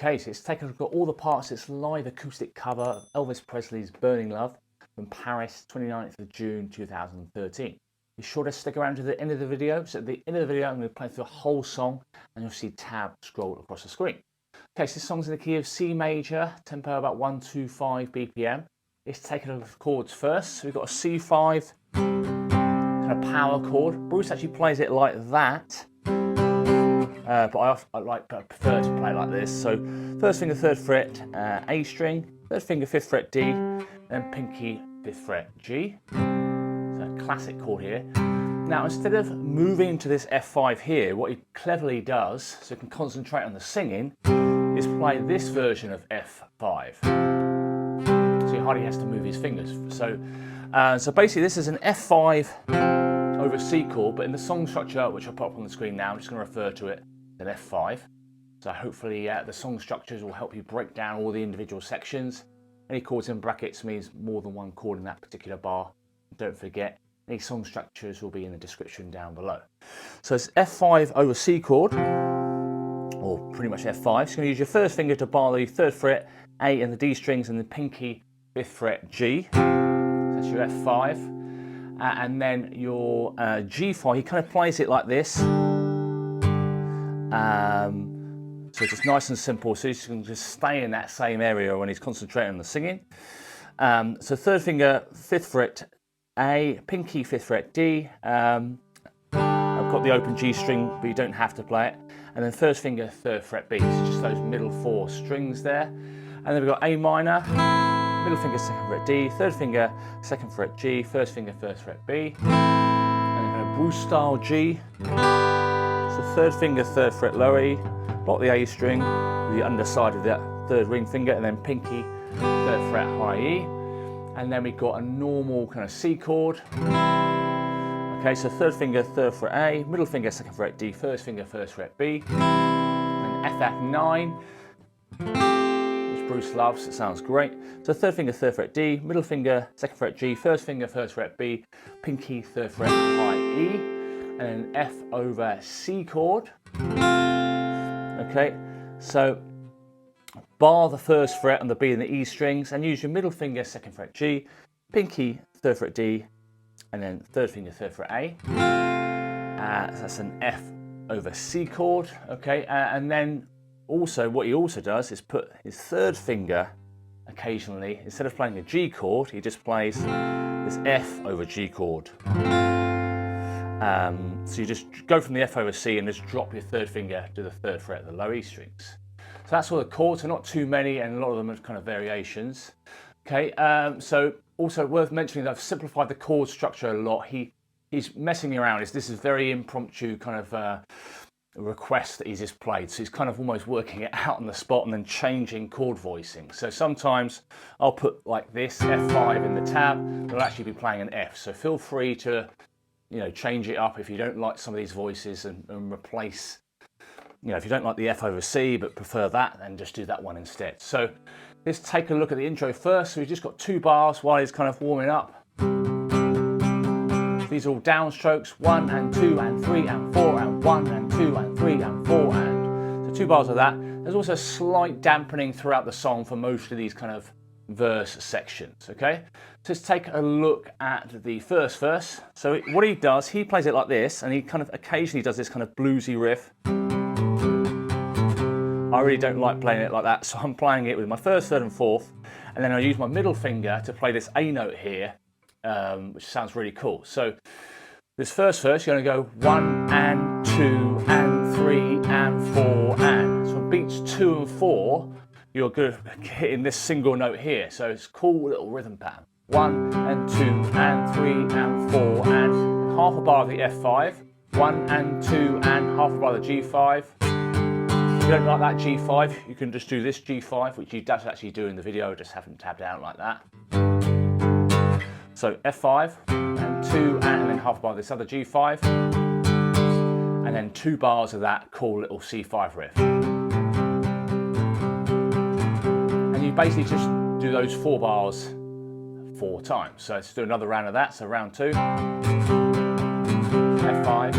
Okay, so it's taken a look at all the parts. It's live acoustic cover of Elvis Presley's Burning Love from Paris, 29th of June 2013. Be sure to stick around to the end of the video. So at the end of the video, I'm going to play through a whole song and you'll see tab scroll across the screen. Okay, so this song's in the key of C major, tempo about 125 BPM. It's taken a look at the chords first. So we've got a C5 kind of power chord. Bruce actually plays it like that. But I prefer to play like this. So first finger 3rd fret A string, 3rd finger 5th fret D, then pinky 5th fret G. So a classic chord here. Now instead of moving to this F5 here, what he cleverly does, so he can concentrate on the singing, is play this version of F5. So he hardly has to move his fingers. So basically this is an F5 over C chord, but in the song structure, which I'll put up on the screen now, I'm just going to refer to it as an F5. So hopefully the song structures will help you break down all the individual sections. Any chords in brackets means more than one chord in that particular bar. Don't forget, any song structures will be in the description down below. So it's F5 over C chord, or pretty much F5. So you're going to use your first finger to bar the 3rd fret, A and the D strings, and the pinky 5th fret G. So that's your F5. And then your G5, he kind of plays it like this. So it's just nice and simple, so he's going to just stay in that same area when he's concentrating on the singing. So 3rd finger, 5th fret A, pinky 5th fret D. I've got the open G string, but you don't have to play it. And then 1st finger, 3rd fret B, so just those middle 4 strings there. And then we've got A minor, middle finger 2nd fret D, 3rd finger 2nd fret G, 1st finger 1st fret B, and then a Bruce style G. So 3rd finger 3rd fret lower E, block the A string with the underside of that 3rd ring finger, and then pinky 3rd fret high E. And then we've got a normal kind of C chord. Okay, so 3rd finger 3rd fret A, middle finger 2nd fret D, 1st finger 1st fret B, and F at 9. Bruce loves, it sounds great. So 3rd finger 3rd fret D, middle finger 2nd fret G, 1st finger 1st fret B, pinky 3rd fret high E, and then F over C chord. Okay, so bar the 1st fret on the B and the E strings and use your middle finger 2nd fret G, pinky 3rd fret D, and then 3rd finger 3rd fret A. So that's an F over C chord. Okay, and then also, what he also does is put his 3rd finger occasionally, instead of playing a G chord, he just plays this F over G chord. So you just go from the F over C and just drop your 3rd finger to the 3rd fret of the low E strings. So that's all the chords, so not too many, and a lot of them are kind of variations. Okay, so also worth mentioning that I've simplified the chord structure a lot. He's messing me around. This is very impromptu kind of request that he's just played, so he's kind of almost working it out on the spot and then changing chord voicing. So sometimes I'll put like this F5 in the tab, it'll actually be playing an F, so feel free to, you know, change it up if you don't like some of these voices and replace, you know, if you don't like the F over C but prefer that, then just do that one instead. So let's take a look at the intro first. So we've just got 2 bars while he's kind of warming up. These are all downstrokes, 1 and 2 and 3 and 4 and 1 and 2 and 3 and 4 and. So 2 bars of that. There's also slight dampening throughout the song for most of these kind of verse sections, okay? So let's take a look at the first verse. So what he does, he plays it like this, and he kind of occasionally does this kind of bluesy riff. I really don't like playing it like that, so I'm playing it with my 1st, 3rd and 4th, and then I use my middle finger to play this A note here, which sounds really cool. So this first verse, you're going to go 1 and 2 and 3 and 4 and. So on beats 2 and 4, you're good at hitting this single note here. So it's a cool little rhythm pattern. 1 and 2 and 3 and 4 and half a bar of the F5, 1 and 2 and half a bar of the G5. If you don't like that G5, you can just do this G5, which he does actually do in the video, I just haven't tabbed out like that. So F5 and 2 and then half a bar of this other G5, and then 2 bars of that cool little C5 riff. And you basically just do those 4 bars 4 times. So let's do another round of that. So round 2, F5,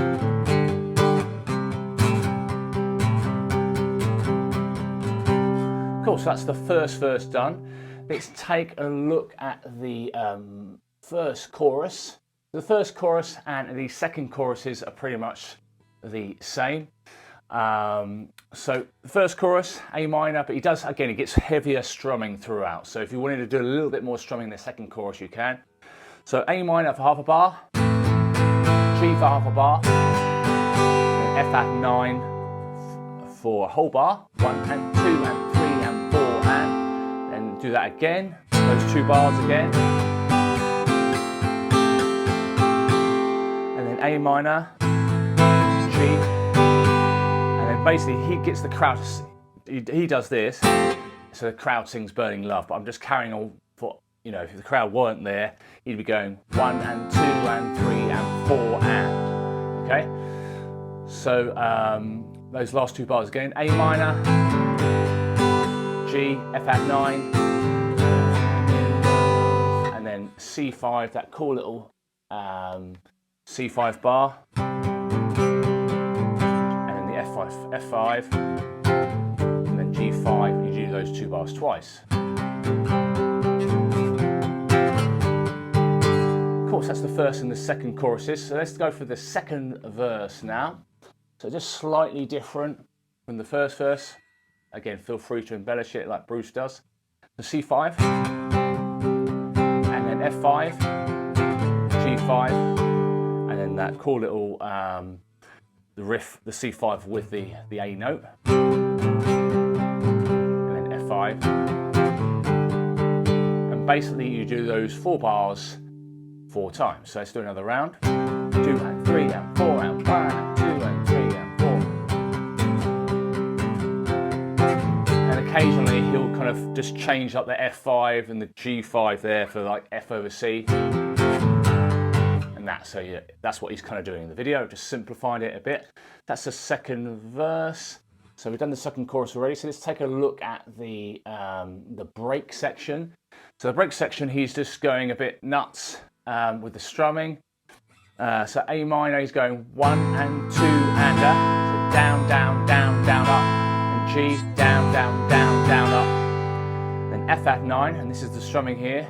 so that's the first verse done. Let's take a look at the first chorus. The first chorus and the second choruses are pretty much the same. So the first chorus, A minor, but he gets heavier strumming throughout. So if you wanted to do a little bit more strumming in the second chorus, you can. So A minor for half a bar, G for half a bar, and F at 9 for a whole bar, 1 and 2 and 3 and 4 and then do that again, those 2 bars again. And then A minor, G, and then basically he gets the crowd, he does this, so the crowd sings Burning Love, but I'm just carrying on for, you know, if the crowd weren't there, he'd be going 1 and 2 and 3 and 4 and, okay? So those last 2 bars again, A minor, G, F at 9, and then C5, that cool little C5 bar, and then the F5, and then G5, and you do those 2 bars twice. Of course, that's the first and the second choruses, so let's go for the second verse now. So just slightly different from the first verse. Again, feel free to embellish it like Bruce does. The C5, and then F5, G5, and then that cool little the riff, the C5 with the A note, and then F5, and basically you do those 4 bars 4 times. So let's do another round. 2 and 3 and 4 and 1 and 2 and 3 and 4. And occasionally he'll kind of just change up the F5 and the G5 there for like F over C. And that's what he's kind of doing in the video, just simplified it a bit. That's the second verse. So we've done the second chorus already. So let's take a look at the break section. So the break section, he's just going a bit nuts with the strumming. So A minor, he's going 1 and 2 and up. So down, down, down, down, up. And G, down, down, down, down, up. Then F at 9, and this is the strumming here.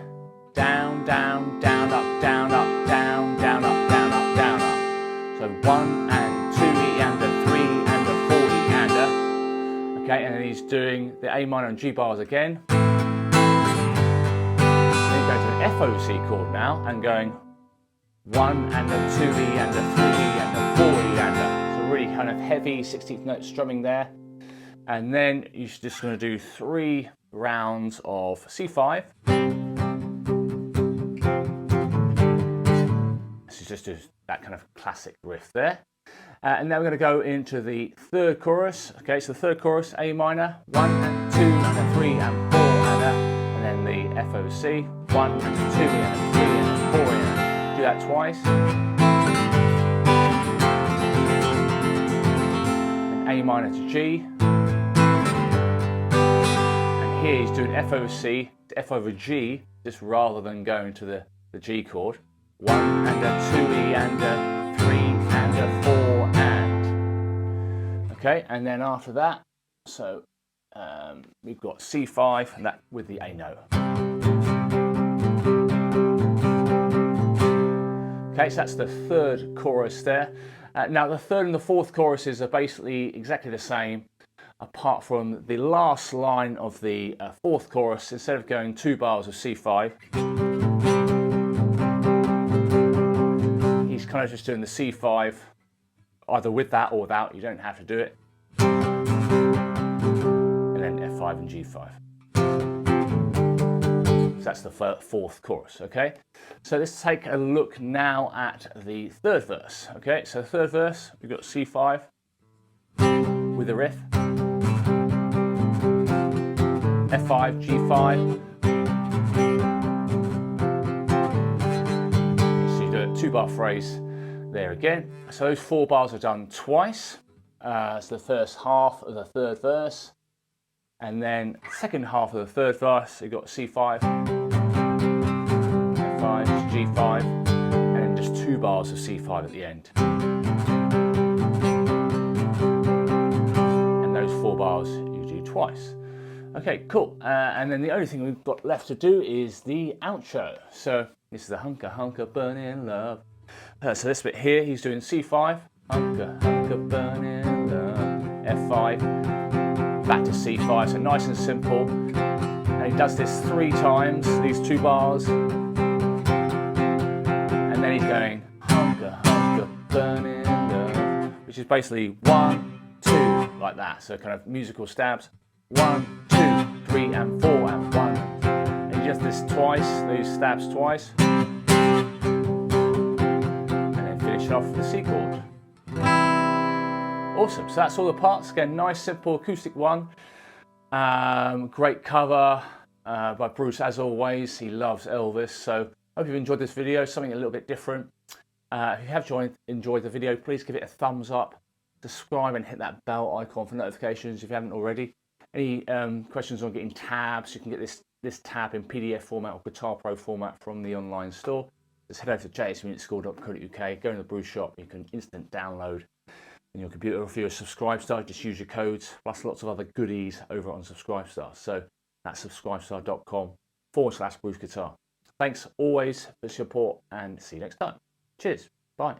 Down, down, down, up, down, up, down, down, up, down, up, down, up. So 1 and 2 E and a 3 and a 4 E and a. Okay, and then he's doing the A minor and G bars again. Then he goes to an FOC chord now and going 1 and a 2 E and a 3 E and a 4 E and a. So really kind of heavy 16th note strumming there. And then you're just going to do 3 rounds of C5. Just do that kind of classic riff there. And now we're going to go into the third chorus. Okay, so the third chorus, A minor, 1 and 2 and a 3 and 4 and a, and then the FOC, 1 and 2 and a 3 and a 4 and a. Do that twice. And A minor to G. And here he's doing FOC to F over G, just rather than going to the G chord. 1 and a 2 E and a 3 and a 4 and. Okay, and then after that, so we've got C5 and that with the A note. Okay, so that's the third chorus there. Now the third and the fourth choruses are basically exactly the same, apart from the last line of the fourth chorus. Instead of going 2 bars of C5, he's kind of just doing the C5 either with that or without. You don't have to do it. And then F5 and G5. So that's the fourth chorus, okay? So let's take a look now at the third verse, okay? So the third verse, we've got C5 with a riff. F5, G5. So you do a 2-bar phrase there again. So those 4 bars are done twice. So the first half of the third verse. And then second half of the third verse, you've got C5, F5, G5, and then just 2 bars of C5 at the end. And those 4 bars you do twice. Okay, cool. And then the only thing we've got left to do is the outro. So this is the hunker, hunker, burning love. So this bit here, he's doing C5, hunker, hunker, burning love, F5, back to C5, so nice and simple. And he does this 3 times, these 2 bars. And then he's going, hunker, hunker, burning love, which is basically 1, 2, like that. So kind of musical stabs, 1, 2, 3, and 4, and 1. And he does this twice, these stabs twice. Finish off with the C chord. Awesome, so that's all the parts. Again, nice, simple acoustic one. Great cover by Bruce, as always. He loves Elvis, so hope you've enjoyed this video, something a little bit different. If you have enjoyed the video, please give it a thumbs up, subscribe and hit that bell icon for notifications if you haven't already. Any questions on getting tabs, you can get this tab in PDF format or Guitar Pro format from the online store. Just head over to jsmusicSchool.co.uk, go in the Bruce shop, you can instant download in your computer. If you're a Subscribestar, just use your codes, plus lots of other goodies over on Subscribestar. So that's subscribestar.com/Bruce Guitar. Thanks always for support and see you next time. Cheers, bye.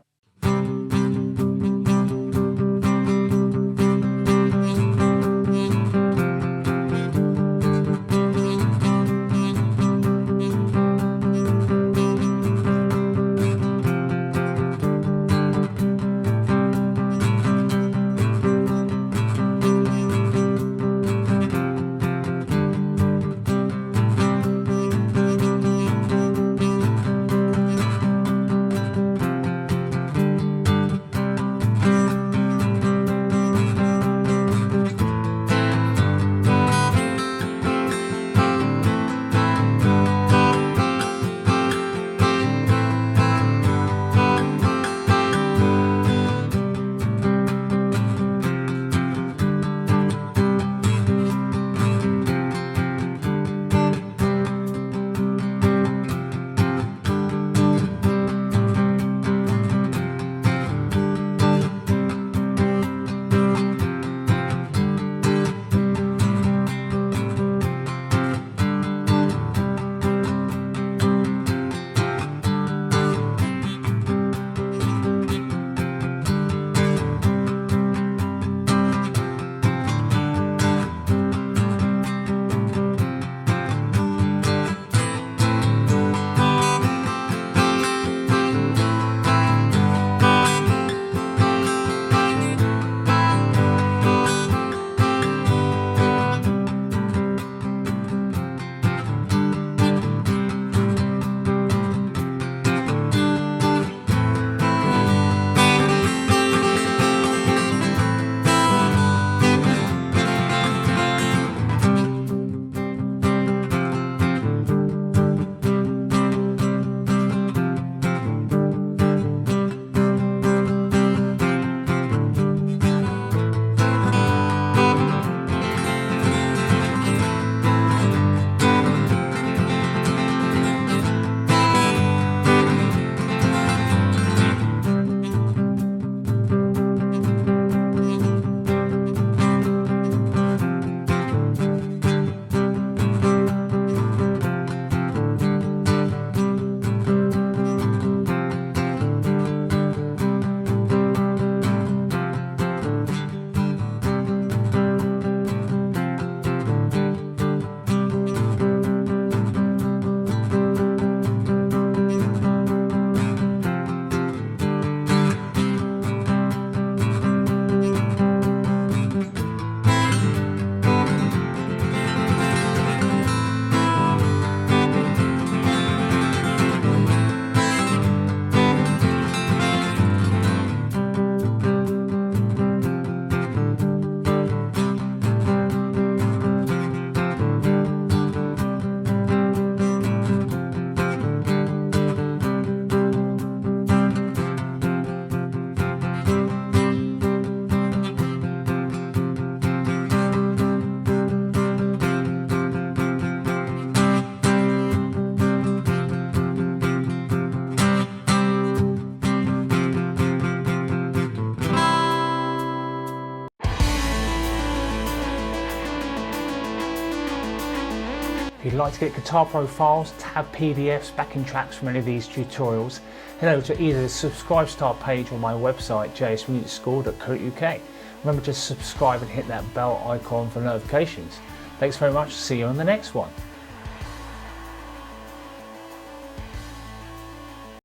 If you'd like to get guitar profiles, tab PDFs, backing tracks from any of these tutorials, head over to either the Subscribe Star page or my website jsmusicschool.co.uk. Remember to subscribe and hit that bell icon for notifications. Thanks very much, see you on the next one.